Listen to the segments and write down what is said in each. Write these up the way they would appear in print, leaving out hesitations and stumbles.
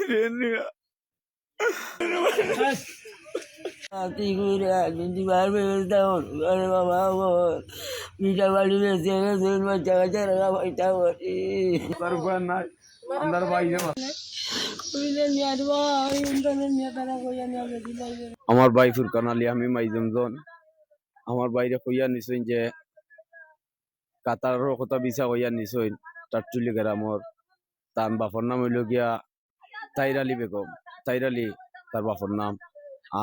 বাইরে নিয়ে কি করে দিবার ব্যবস্থা করে বাবা পিঠা বাড়ি বেঁচে গেছে বাচ্চা কাচ্চা রাখা পয়সা করি নাই আমার বাইরে আমার ভাই ফুরকান আলী আমি মাইজমজন আমার বাইরে কইয়া নিছইন যে কাতারের কথা বিচা কইয়া নিছইন টাট্টুলি গ্রামর তার বাপর নাম হইল গিয়া তাইর আলী বেগম তাইর আলী তার বাপর নাম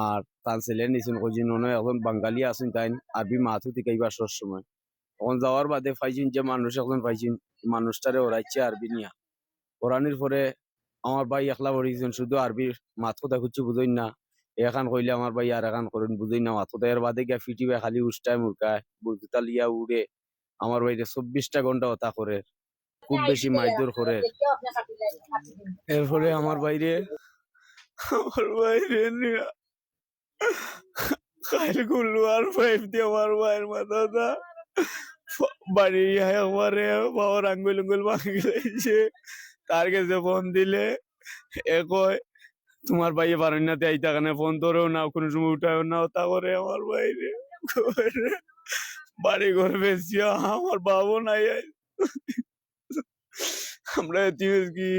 আর তার ছেলে নিছুন কইজিন এখন বাঙালি আছেন তাই আরবি মাথু থেকে এইবার সময় তখন যাওয়ার বাদে পাইছেন যে মানুষ এখন পাইছেন মানুষটারে ওরাইছে আরবি নিয়া ওরানির পরে আমার ভাই একলা পড়িয়েছেন শুধু আরবির মাত কথা খুঁজছি বুঝইন না এখান কইলে আমার ভাই আর এখান করেন বুঝই না মাত কথা এর বাদে গিয়া ফিটিবে খালি উষ্টায় মুরকায় বুঝতা লিয়া উড়ে আমার ভাইরে 24টা ঘন্টা হতা করে খুব বেশি মাইদুর করে এরপরে আমার বাইরে নিয়ে খাইল গুল্লু আর পাইপ দিয়ে আমার ভাইয়ের মাথাটা বাড়ি আমারে বাবার আঙ্গুল উঙ্গুল ভাঙি গেছে তার কাছে ফোন দিলে এ কয় তোমার ভাইয়ে পারেন না আইতা কানে ফোন ধরেও না কোনো সময় উঠায়ও না তা করে আমার বাইরে বাড়ি ঘর বেশি আমার বাবু নাই আমরা কি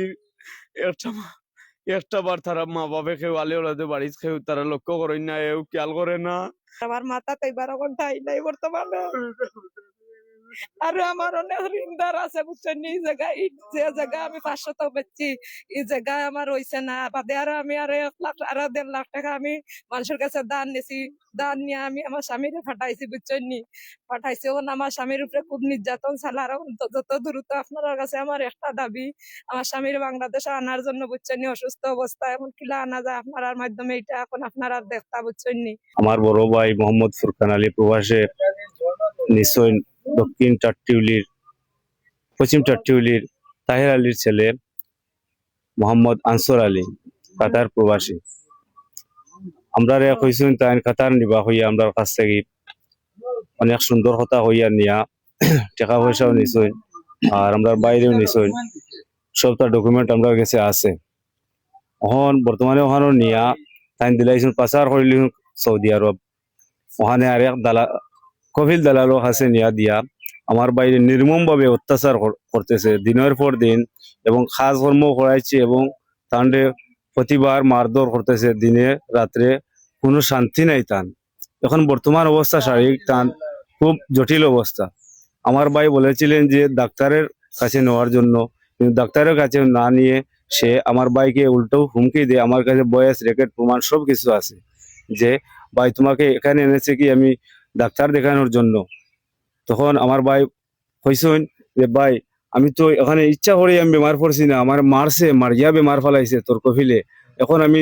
একটা বার তারা মা বাবা কেউ আলে ওরাতে বাড়ি খেয়ে তারা লক্ষ্য করেন না এও খেয়াল করে না আমার মাথাতে 12 ঘন্টা নাই বর্তমানে আর আমার অনেক ঋণদার আছে বুঝছেন এই জায়গায় যে জায়গা আমি 500 বেচছি এই জায়গায় আমার হইছে না বাদে আর আমি আর 1 লাখ আর 1.5 লাখ টাকা আমি মানুষের কাছে দান নিছি দান নিয়ে আমি আমার স্বামীরে ফাটাইছি বুঝছেন নি ফাটাইছি ওন আমার স্বামীর উপরে খুব নির্যাতন চালার যত দ্রুত আপনার কাছে আমার একটা দাবি আমার স্বামীর বাংলাদেশে আনার জন্য বুঝছেন নি অসুস্থ অবস্থা এখন কিলা আনা যায় আপনার মাধ্যমে এটা এখন আপনারা দেখতা বুঝছেন নি আমার বড় ভাই মোহাম্মদ ফুরকান আলী প্রবাসে নিশ্চয় দক্ষিণ টাট্টিউলির পশ্চিম টাট্টিউলির তাহের আলীর ছেলে মোহাম্মদ আনসর আলী কাতার প্রবাসী আমরা কইসুন তাই কাতার নিবা হইয়া আমরা কাছ থেকে অনেক সুন্দর কথা হইয়া নিয়া টাকা পয়সাও নিছই আর আমরা বাইরেও নিছই সব তার ডকুমেন্ট আমরা কাছে আছে এখন বর্তমানে ওখানে নিয়া তাই দিলাইছুন পাচার করিলি সৌদি আরব ওখানে আর এক দালাল কফিল দালালও আছে নিয়া দিয়া আমার বাইরে নির্মম ভাবে অত্যাচার করতেছে দিনের পর দিন এবং খাস কর্ম করাইছে এবং তান্ডে প্রতিবার মারধর করতেছে দিনে রাত্রে কোনো শান্তি নাই তান এখন বর্তমান অবস্থা শারীরিক তান খুব জটিল অবস্থা আমার ভাই বলেছিলেন যে ডাক্তারের কাছে নেওয়ার জন্য কিন্তু ডাক্তারের কাছে না নিয়ে সে আমার ভাইকে উল্টো হুমকি দিয়ে আমার কাছে বয়স রেকর্ড প্রমাণ সব কিছু আছে যে ভাই তোমাকে এখানে এনেছে কি আমি ডাক্তার দেখানোর জন্য তখন আমার ভাই কইছেন যে ভাই আমি তো এখানে ইচ্ছা করে আমি বেমার পড়ছি না আমার মারছে মারিয়া বেমার ফেলাইছে তোর কফিলে এখন আমি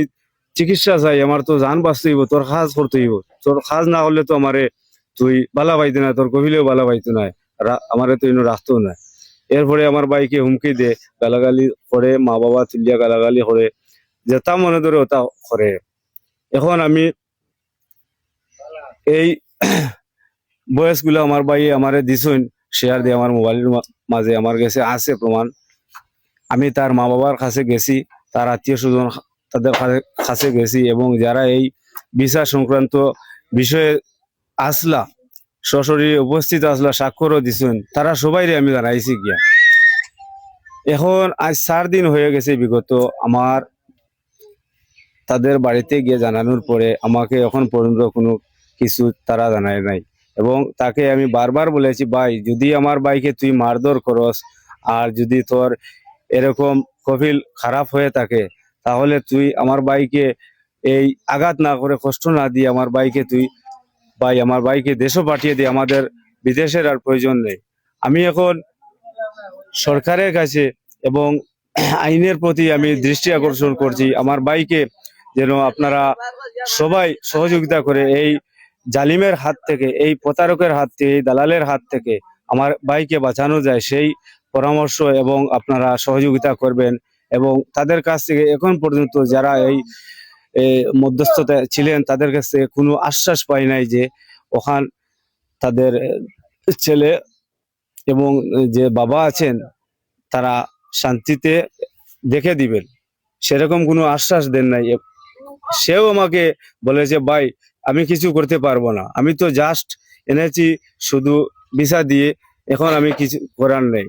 চিকিৎসা চাই আমার তো জান বাঁচতে হইব তোর কাজ করতে হইব তোর কাজ না হলে তো আমারে তুই বালা পাইতে না তোর কফিলেও বালা পাইতো না আমারে তো রাখতো না এরপরে আমার ভাইকে হুমকি দে গালাগালি করে মা বাবা তুলিয়া গালাগালি করে যেটা মনে ধরে ওটা করে এখন আমি এই বয়সগুলো আমার ভাই আমারে দিছুন শেয়ার দিয়ে আমার মোবাইলের মাঝে আমার কাছে আছে প্রমাণ আমি তার মা বাবার কাছে গেছি তার আত্মীয় স্বজন তাদের কাছে গেছি এবং যারা এই ভিসা সংক্রান্ত বিষয়ে আসলা সশরীরে উপস্থিত আসলা স্বাক্ষরও দিছুন তারা সবাই আমি জানাইছি গিয়া এখন আজ 4 দিন হয়ে গেছে বিগত আমার তাদের বাড়িতে গিয়ে জানানোর পরে আমাকে এখন পর্যন্ত কোনো কিছু তারা জানায় নাই এবং তাকে আমি বারবার বলেছি ভাই যদি আমার ভাইকে তুই মারধর করস আর যদি তোর এরকম কফিল খারাপ হয়ে থাকে তাহলে তুই আমার ভাইকে এই আঘাত না করে কষ্ট না দিয়ে আমার ভাইকে তুই ভাই আমার ভাইকে দেশও পাঠিয়ে দিয়ে আমাদের বিদেশের আর প্রয়োজন নেই আমি এখন সরকারের কাছে এবং আইনের প্রতি আমি দৃষ্টি আকর্ষণ করছি আমার ভাইকে যেন আপনারা সবাই সহযোগিতা করে এই জালিমের হাত থেকে এই প্রতারকের হাত থেকে এই দালালের হাত থেকে আমার ভাইকে বাঁচানো যায় সেই পরামর্শ এবং আপনারা সহযোগিতা করবেন এবং তাদের কাছ থেকে এখন পর্যন্ত যারা এই মধ্যস্থতা ছিলেন তাদের কাছ থেকে কোনো আশ্বাস পাই নাই যে ওখান তাদের ছেলে এবং যে বাবা আছেন তারা শান্তিতে দেখে দিবেন সেরকম কোনো আশ্বাস দেন নাই। সেও আমাকে বলেছে, ভাই আমি কিছু করতে পারবো না, আমি তো জাস্ট এনেছি শুধু ভিসা দিয়ে, এখন আমি কিছু করার নেই।